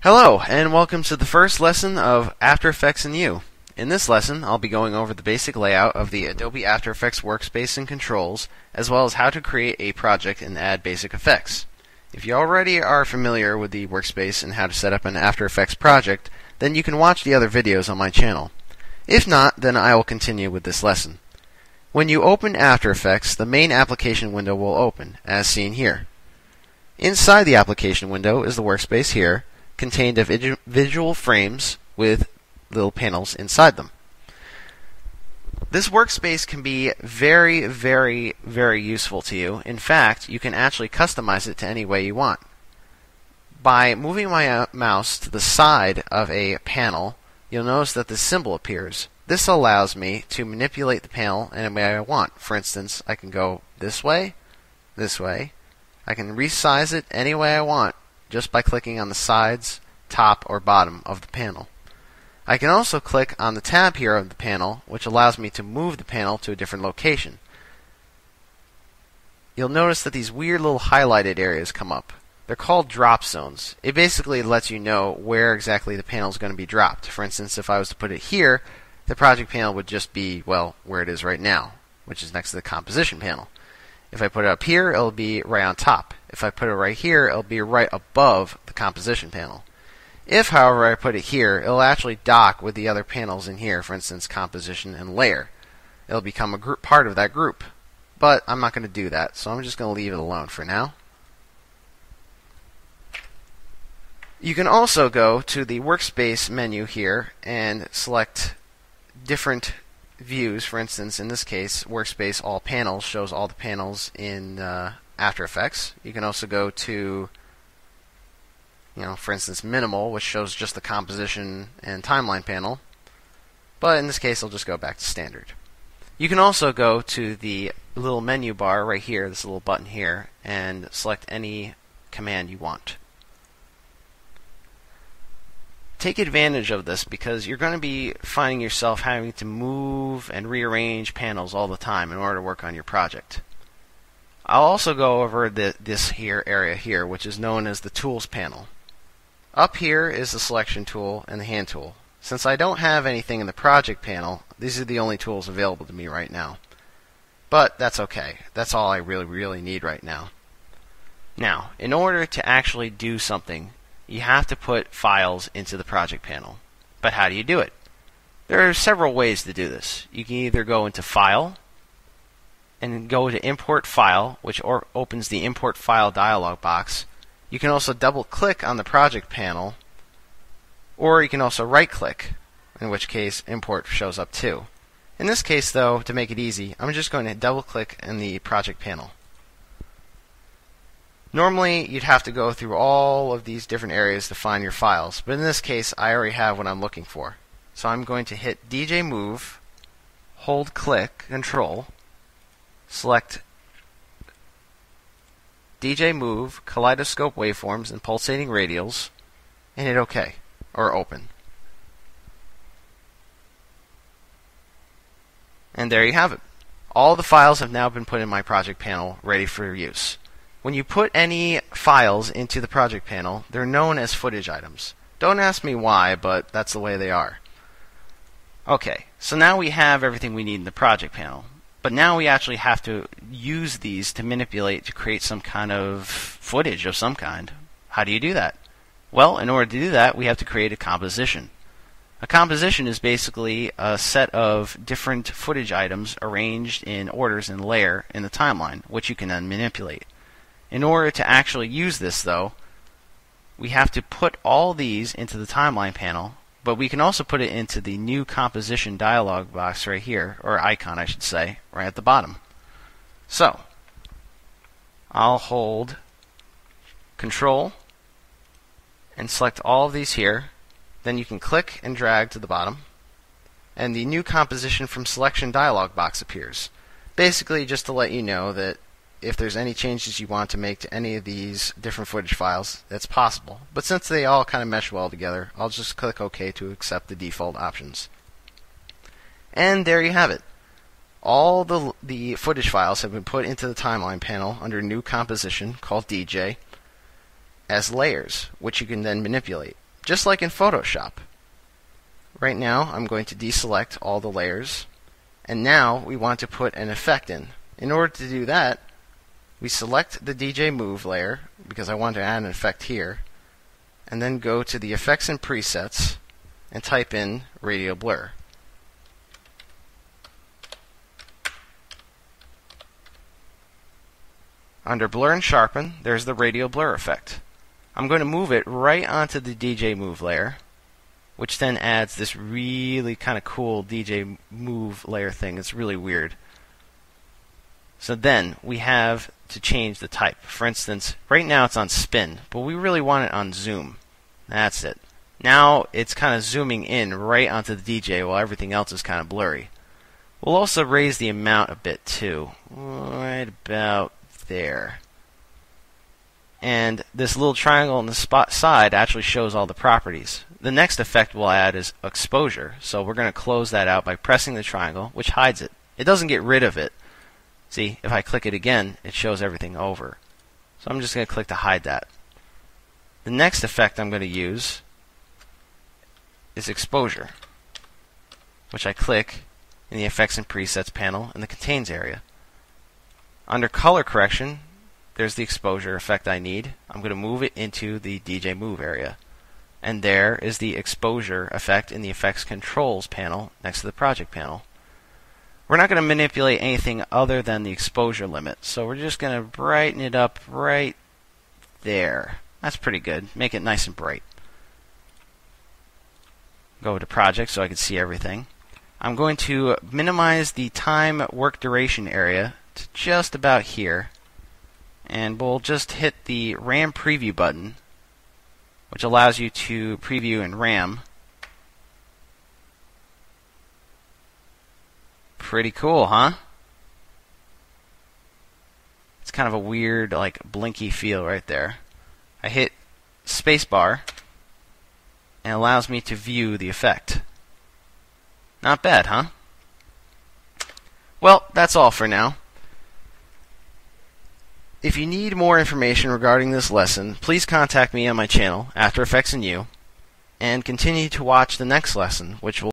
Hello, and welcome to the first lesson of After Effects and You. In this lesson, I'll be going over the basic layout of the Adobe After Effects workspace and controls, as well as how to create a project and add basic effects. If you already are familiar with the workspace and how to set up an After Effects project, then you can watch the other videos on my channel. If not, then I will continue with this lesson. When you open After Effects, the main application window will open, as seen here. Inside the application window is the workspace here, contained of visual frames with little panels inside them. This workspace can be very, very, very useful to you. In fact, you can actually customize it to any way you want. By moving my mouse to the side of a panel, you'll notice that this symbol appears. This allows me to manipulate the panel any way I want. For instance, I can go this way. I can resize it any way I want, just by clicking on the sides, top, or bottom of the panel. I can also click on the tab here of the panel, which allows me to move the panel to a different location. You'll notice that these weird little highlighted areas come up. They're called drop zones. It basically lets you know where exactly the panel is going to be dropped. For instance, if I was to put it here, the project panel would just be, well, where it is right now, which is next to the composition panel. If I put it up here, it'll be right on top. If I put it right here, it'll be right above the composition panel. If, however, I put it here, it'll actually dock with the other panels in here, for instance, composition and layer. It'll become a part of that group. But I'm not going to do that, so I'm just going to leave it alone for now. You can also go to the workspace menu here and select different views. For instance, in this case, workspace all panels shows all the panels in After Effects. You can also go to, for instance, minimal, which shows just the composition and timeline panel. But in this case, I'll just go back to standard. You can also go to the little menu bar right here, this little button here, and select any command you want. Take advantage of this because you're going to be finding yourself having to move and rearrange panels all the time in order to work on your project. I'll also go over this area here, which is known as the Tools panel. Up here is the Selection tool and the Hand tool. Since I don't have anything in the Project panel, these are the only tools available to me right now. But that's okay. That's all I really need right now. Now, in order to actually do something, you have to put files into the Project panel. But how do you do it? There are several ways to do this. You can either go into File and go to Import File, which opens the Import File dialog box. You can also double-click on the Project panel, or you can also right-click, in which case Import shows up too. In this case, though, to make it easy, I'm just going to double-click in the Project panel. Normally, you'd have to go through all of these different areas to find your files, but in this case, I already have what I'm looking for. So I'm going to hit DJ Move, hold click, Control, select DJ Move, Kaleidoscope Waveforms, and Pulsating Radials, and hit OK, or Open. And there you have it. All the files have now been put in my project panel, ready for use. When you put any files into the project panel, they're known as footage items. Don't ask me why, but that's the way they are. Okay, so now we have everything we need in the project panel. But now we actually have to use these to manipulate to create some kind of footage of some kind. How do you do that? Well, in order to do that, we have to create a composition. A composition is basically a set of different footage items arranged in orders and layer in the timeline, which you can then manipulate. In order to actually use this, though, we have to put all these into the timeline panel, but we can also put it into the new composition dialog box right here, or icon I should say, right at the bottom. So, I'll hold Control and select all of these here. Then you can click and drag to the bottom, and the new composition from selection dialog box appears. Basically, just to let you know that if there's any changes you want to make to any of these different footage files, that's possible. But since they all kind of mesh well together, I'll just click OK to accept the default options. And there you have it. All the footage files have been put into the timeline panel under a new composition called DJ as layers, which you can then manipulate. just like in Photoshop. Right now, I'm going to deselect all the layers, and now we want to put an effect in. In order to do that, we select the DJ Move layer, because I want to add an effect here, and then go to the Effects and Presets, and type in Radial Blur. Under Blur and Sharpen, there's the Radial Blur effect. I'm going to move it right onto the DJ Move layer, which then adds this really kind of cool DJ Move layer thing. It's really weird. So then we have to change the type. For instance, right now it's on spin, but we really want it on zoom. That's it. Now it's kind of zooming in right onto the DJ while everything else is kind of blurry. We'll also raise the amount a bit too, right about there. And this little triangle on the side actually shows all the properties. The next effect we'll add is exposure. So we're going to close that out by pressing the triangle, which hides it. It doesn't get rid of it. See, if I click it again, it shows everything over. So I'm just going to click to hide that. The next effect I'm going to use is exposure, which I click in the Effects and Presets panel in the Contains area. Under Color Correction, there's the exposure effect I need. I'm going to move it into the DJ Move area. And there is the exposure effect in the Effects Controls panel next to the Project panel. We're not going to manipulate anything other than the exposure limit, so we're just going to brighten it up right there. That's pretty good. Make it nice and bright. Go to Project so I can see everything. I'm going to minimize the time work duration area to just about here. And we'll just hit the RAM Preview button, which allows you to preview in RAM. Pretty cool, huh? It's kind of a weird, like, blinky feel right there. I hit spacebar, and it allows me to view the effect. Not bad, huh? Well, that's all for now. If you need more information regarding this lesson, please contact me on my channel, After Effects and You, and continue to watch the next lesson, which will